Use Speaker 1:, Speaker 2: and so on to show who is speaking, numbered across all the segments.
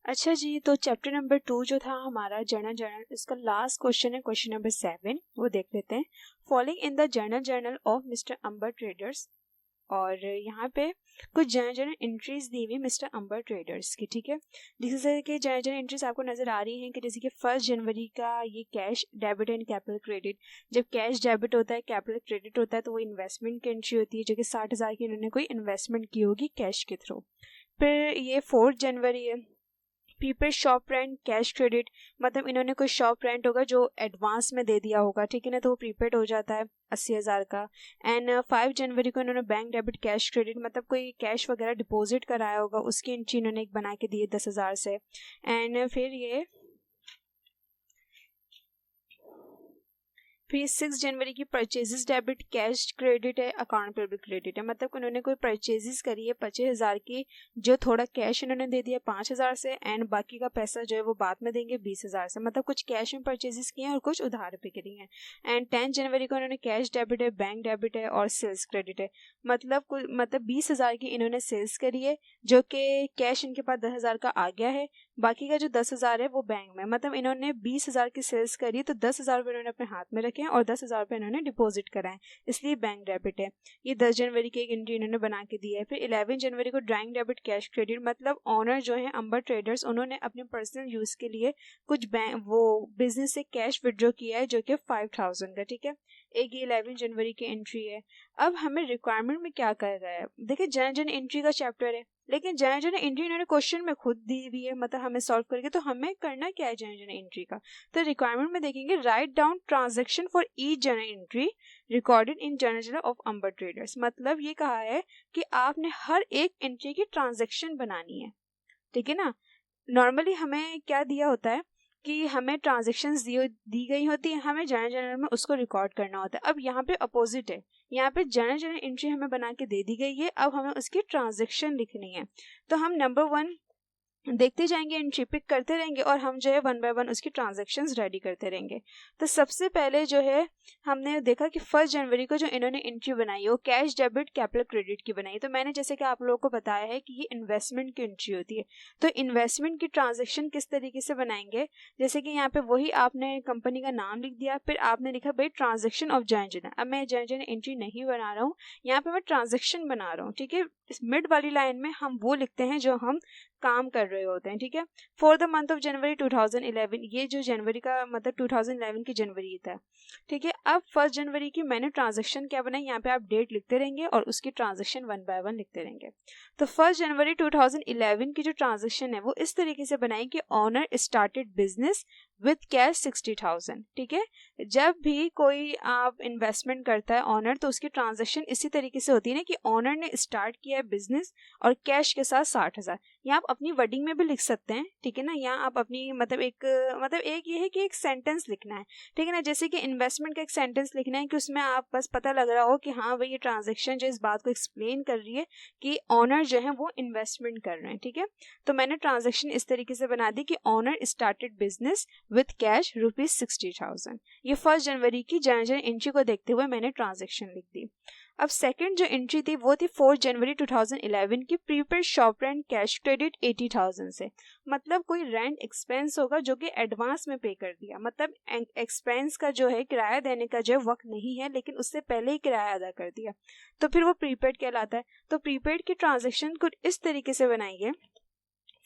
Speaker 1: अच्छा जी, तो chapter number 2 जो था हमारा जर्नल, इसका लास्ट क्वेश्चन है क्वेश्चन नंबर 7। वो देख लेते हैं। Following in the journal of mister Ambar traders. और यहाँ पे कुछ जर्नल एंट्रीज दी हुई मिस्टर अंबर ट्रेडर्स की, ठीक है। जैसे कि जर्नल एंट्रीज आपको नजर आ रही हैं कि जैसे कि 1 जनवरी का ये cash debit and capital credit. जब कैश डेबिट होता है, कैपिटल क्रेडिट होता है, तो वो इन्वेस्टमेंट की एंट्री होती है, जो कि 60,000 की इन्होंने कोई इन्वेस्टमेंट की होगी कैश के थ्रू। फिर ये 4 जनवरी है, prepaid shop rent cash credit. मतलब इन्होंने कोई शॉप रेंट होगा जो एडवांस में दे दिया होगा, ठीक है ना, तो वो प्रीपेड हो जाता है 80,000 का। एंड 5 जनवरी को इन्होंने बैंक डेबिट कैश क्रेडिट, मतलब कोई कैश वगैरह डिपॉजिट कराया होगा, उसकी एंट्री इन्होंने एक बना के दी है 10,000 से। एंड फिर 6 जनवरी की परचेजेस डेबिट कैश क्रेडिट है, अकाउंट पेबल क्रेडिट है। मतलब उन्होंने कोई परचेजेस करी है 25,000 की, जो थोड़ा कैश इन्होंने दे दिया 5,000 से, एंड बाकी का पैसा जो है वो बाद में देंगे 20,000 से। मतलब कुछ कैश में परचेजेस किए हैं और कुछ उधार पे करी हैं। एंड 10 जनवरी को इन्होंने कैश डेबिट है, बैंक डेबिट है और सेल्स क्रेडिट है। मतलब 20,000 की इन्होंने सेल्स करी है, जो कि कैश इनके पास 10,000 का आ गया है, बाकी का जो 10,000 है वो बैंक में। मतलब इन्होंने 20,000 की सेल्स करी, तो 10,000 रुपये इन्होंने अपने हाथ में रखे हैं और 10,000 रुपये इन्होंने डिपॉजिट कराए, इसलिए बैंक डेबिट है। ये 10 जनवरी की एक एंट्री इन्होंने बना के दी है। फिर 11 जनवरी को ड्राइंग डेबिट कैश क्रेडिट। मतलब ऑनर जो है अंबर ट्रेडर्स, उन्होंने अपने पर्सनल यूज के लिए कुछ बैंक वो बिजनेस से कैश विड्रॉ किया है, जो कि 5,000 का, ठीक है। एक ये 11 जनवरी की एंट्री है। अब हमें रिक्वायरमेंट में क्या कर रहा है, देखिए जन एंट्री का चैप्टर है, लेकिन जन एंट्री इन्होंने क्वेश्चन में खुद दी हुई है, मतलब हमें सॉल्व करके, तो हमें करना क्या है जन एंट्री का। तो रिक्वायरमेंट में देखेंगे, write down transaction for each journal entry recorded in journal of Ambar traders. मतलब ये कहा है कि आपने हर एक एंट्री की ट्रांजैक्शन बनानी है, ठीक है ना। नॉर्मली हमें क्या दिया होता है कि हमें ट्रांजेक्शन्स दी गई होती है, हमें जर्नल में उसको रिकॉर्ड करना होता है। अब यहाँ पे अपोजिट है, यहाँ पे जर्नल एंट्री हमें बना के दे दी गई है, अब हमें उसकी ट्रांजेक्शन लिखनी है। तो हम नंबर 1 देखते जाएंगे, एंट्री पिक करते रहेंगे और हम जो है 1 बाय 1 उसकी ट्रांजैक्शंस रेडी करते रहेंगे। तो सबसे पहले जो है हमने देखा कि 1 जनवरी को जो इन्होंने एंट्री बनाई है वो कैश डेबिट कैपिटल क्रेडिट की बनाई। तो मैंने जैसे कि आप लोगों को बताया है कि ये इन्वेस्टमेंट की एंट्री होती है। तो इन्वेस्टमेंट की ट्रांजेक्शन किस तरीके से बनाएंगे, जैसे कि यहाँ पे वही आपने कंपनी का नाम लिख दिया, फिर आपने लिखा भाई ट्रांजेक्शन ऑफ जर्नल। अब मैं जर्नल एंट्री नहीं बना रहा हूँ, यहाँ पे मैं ट्रांजेक्शन बना रहा हूँ, ठीक है। इस मिड वाली लाइन में हम वो लिखते हैं जो हम काम कर रहे होते हैं, ठीक है। For the month of January 2011, ये जो जनवरी का मतलब 2011 की जनवरी था, ठीक है। अब 1 जनवरी की मैंने ट्रांजैक्शन क्या बनाई, यहाँ पे आप डेट लिखते रहेंगे और उसकी ट्रांजैक्शन 1 बाय 1 लिखते रहेंगे। तो 1 जनवरी 2011 की जो ट्रांजैक्शन है वो इस तरीके से बनाई कि owner started business with cash 60,000, ठीक है। जब भी कोई आप इन्वेस्टमेंट करता है ऑनर, तो उसकी ट्रांजैक्शन इसी तरीके से होती है ना कि ऑनर ने स्टार्ट किया है बिजनेस और कैश के साथ 60,000। यहाँ आप अपनी वर्डिंग में भी लिख सकते हैं, ठीक है ना। यहाँ आप अपनी मतलब एक ये है कि एक सेंटेंस लिखना है, ठीक है ना। जैसे कि इन्वेस्टमेंट का एक सेंटेंस लिखना है कि उसमें आप बस पता लग रहा हो कि हाँ भाई ये ट्रांजैक्शन जो इस बात को एक्सप्लेन कर रही है कि ऑनर जो है वो इन्वेस्टमेंट कर रहे हैं, ठीक है। तो मैंने ट्रांजैक्शन इस तरीके से बना दी कि owner started business with cash ₹60,000। ये 1 जनवरी की जर्नल एंट्री को देखते हुए मैंने ट्रांजैक्शन लिख दी। अब सेकंड जो एंट्री थी वो थी 4 जनवरी 2011 की, prepaid shop rent cash credit 80,000 से। मतलब कोई रेंट एक्सपेंस होगा जो कि एडवांस में पे कर दिया, मतलब एक्सपेंस का जो है किराया देने का जो वक्त नहीं है, लेकिन उससे पहले ही किराया अदा कर दिया, तो फिर वो प्रीपेड कहलाता है। तो प्रीपेड की ट्रांजेक्शन कुछ इस तरीके से बनाएंगे,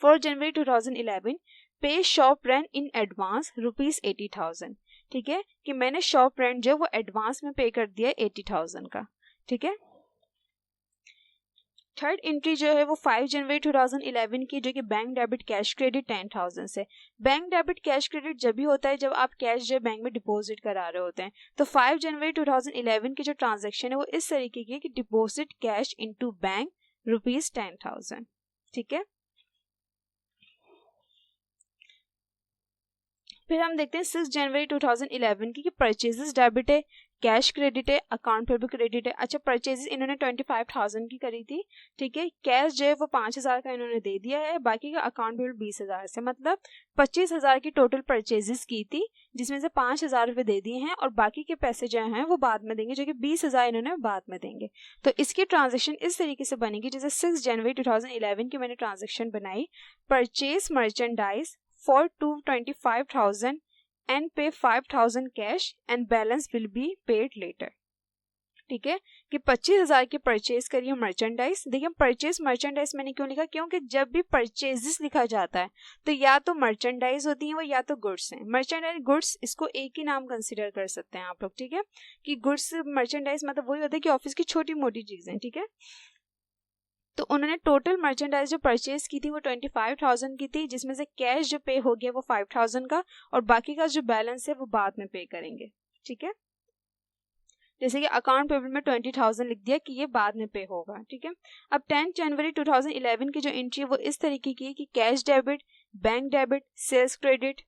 Speaker 1: 4 जनवरी 2011 पे शॉप रेंट इन एडवांस ₹80,000, ठीक है, कि मैंने शॉप रेंट जो वो एडवांस में पे कर दिया 80,000 का, ठीक है। थर्ड एंट्री जो है वो 5 जनवरी 2011 की, जो कि बैंक डेबिट कैश क्रेडिट 10,000 से। बैंक डेबिट कैश क्रेडिट जब भी होता है जब आप कैश जो बैंक में डिपॉजिट करा रहे होते हैं। तो 5 जनवरी 2011 की जो ट्रांजैक्शन है वो इस तरीके की है कि डिपॉजिट कैश इनटू बैंक ₹10,000, ठीक है। फिर हम देखते हैं 6 जनवरी 2011 की परचेजेस डेबिट है, कैश क्रेडिट है, अकाउंट पेबल क्रेडिट है। अच्छा, परचेजेस इन्होंने 25,000 की करी थी, ठीक है। कैश जो है वो 5,000 का इन्होंने दे दिया है, बाकी का अकाउंट पेबल 20,000 से, मतलब 25,000 की टोटल परचेजेस की थी, जिसमें से 5,000 रुपये दे दिए हैं और बाकी के पैसे जो हैं वो बाद में देंगे, जो कि 20,000 इन्होंने बाद में देंगे। तो इसकी ट्रांजेक्शन इस तरीके से बनेगी जैसे 6 जनवरी 2011 की मैंने ट्रांजेक्शन बनाई। Purchase merchandise for 225,000 and pay 5,000 cash and balance will be paid later। ठीक है, कि 25,000 की परचेज करिए मर्चेंडाइज। देखिए परचेज मर्चेंडाइज मैंने क्यों लिखा, क्योंकि जब भी परचेजेस लिखा जाता है तो या तो मर्चेंडाइज होती है वो या तो गुड्स हैं। मर्चेंडाइज गुड्स इसको एक ही नाम कंसिडर कर सकते हैं आप लोग, ठीक है, कि गुड्स मर्चेंडाइज मतलब वही होता है कि ऑफिस की छोटी मोटी चीजें, ठीक है। तो उन्होंने टोटल मर्चेंडाइज जो परचेज की थी वो 25,000 की थी, जिसमें से कैश जो पे हो गया वो 5,000 का, और बाकी का जो बैलेंस है वो बाद में पे करेंगे, ठीक है। जैसे कि अकाउंट पेबल में 20,000 लिख दिया कि ये बाद में पे होगा, ठीक है। अब 10 जनवरी 2011 की जो एंट्री है वो इस तरीके की है कि cash debit, bank debit, sales credit.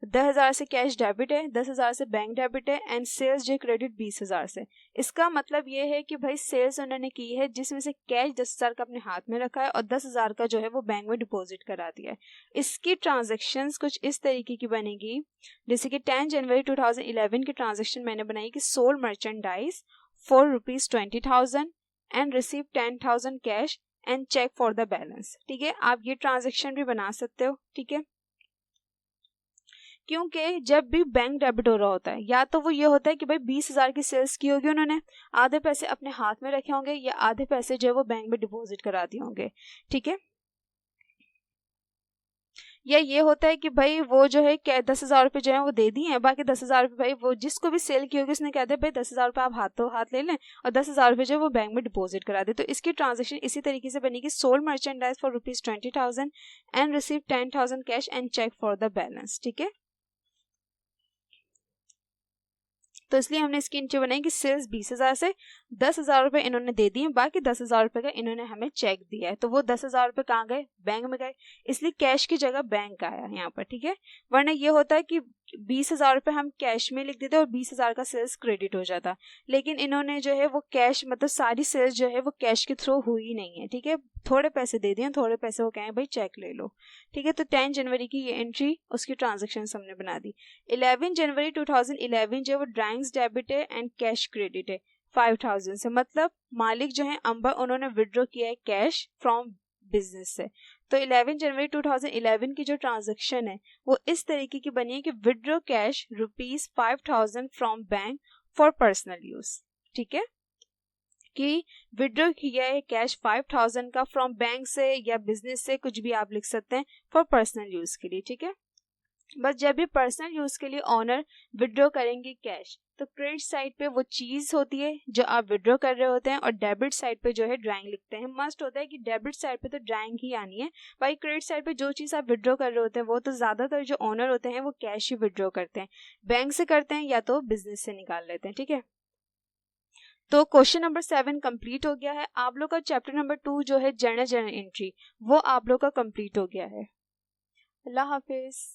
Speaker 1: 10,000 से कैश डेबिट है, 10,000 से बैंक डेबिट है, एंड सेल्स जो क्रेडिट 20,000 से। इसका मतलब ये है कि भाई सेल्स उन्होंने की है जिसमें से कैश 10,000 का अपने हाथ में रखा है और 10,000 का जो है वो बैंक में डिपॉजिट करा दिया है। इसकी ट्रांजेक्शन्स कुछ इस तरीके की बनेगी, जैसे कि 10 जनवरी 2011 की ट्रांजेक्शन मैंने बनाई कि sold merchandise for ₹20,000 and receive 10,000 cash and cheque for the balance, ठीक है। आप ये ट्रांजेक्शन भी बना सकते हो, ठीक है, क्योंकि जब भी बैंक डेबिट हो रहा होता है या तो वो ये होता है कि भाई 20,000 की सेल्स की होगी उन्होंने, आधे पैसे अपने हाथ में रखे होंगे या आधे पैसे जो है वो बैंक में डिपॉजिट करा दिए होंगे, ठीक है। या ये होता है कि भाई वो जो है क्या 10,000 रुपये जो है वो दे दिए हैं, बाकी 10,000 रुपये भाई वो जिसको भी सेल की होगी उसने कह दिया भाई 10,000 रुपये आप हाथों हाथ ले लें और 10,000 रुपये जो है वो बैंक में डिपॉजिट करा दे। तो इसकी ट्रांजेक्शन इसी तरीके से बनेगी, sold merchandise for ₹20,000 and receive 10,000 cash and cheque for the balance, ठीक है। तो इसलिए हमने इसकी एंट्री बनाई कि सेल्स 20,000 से 10,000 रुपये इन्होंने दे दिए, बाकी 10,000 रुपये का इन्होंने हमें चेक दिया है, तो वो 10,000 रुपये कहाँ गए, बैंक में गए, इसलिए कैश की जगह बैंक आया यहाँ पर, ठीक है। वरना ये होता है कि 20,000 रुपये हम कैश में लिख देते और 20,000 का सेल्स क्रेडिट हो जाता, लेकिन इन्होंने जो है वो कैश मतलब सारी सेल्स जो है वो कैश के थ्रू हुई ही नहीं है, ठीक है। थोड़े पैसे दे दिए, थोड़े पैसे वो कहें भाई चेक ले लो, ठीक है। तो 10 जनवरी की ये एंट्री उसकी ट्रांजेक्शन हमने बना दी। 11 जनवरी 2011 जो है वो ड्राइंग्स डेबिट है एंड कैश क्रेडिट है 5,000 से, मतलब मालिक जो है अंबर उन्होंने विड्रॉ किया है कैश फ्रॉम बिजनेस से। तो 11 जनवरी 2011 की जो ट्रांजेक्शन है वो इस तरीके की बनी है कि withdraw cash ₹5,000 from bank for personal use, ठीक है, कि विड्रॉ किया है कैश 5,000 का फ्रॉम बैंक से या बिजनेस से, कुछ भी आप लिख सकते हैं, फॉर पर्सनल यूज के लिए, ठीक है। बस जब भी पर्सनल यूज के लिए ऑनर विड्रॉ करेंगे कैश, तो क्रेडिट साइड पे वो चीज होती है जो आप विड्रॉ कर रहे होते हैं और डेबिट साइड पे जो है ड्राइंग लिखते हैं। मस्ट होता है कि डेबिट साइड पे तो ड्राइंग ही आनी है, भाई क्रेडिट साइड पे जो चीज आप विड्रॉ कर रहे होते हैं वो तो ज्यादातर जो ऑनर होते हैं वो कैश ही विड्रॉ करते हैं, बैंक से करते हैं या तो बिजनेस से निकाल लेते हैं, ठीक है। तो क्वेश्चन नंबर 7 कंप्लीट हो गया है। आप लोग का चैप्टर नंबर 2 जो है जर्नल एंट्री वो आप लोग का कंप्लीट हो गया है। अल्लाह हाफिज।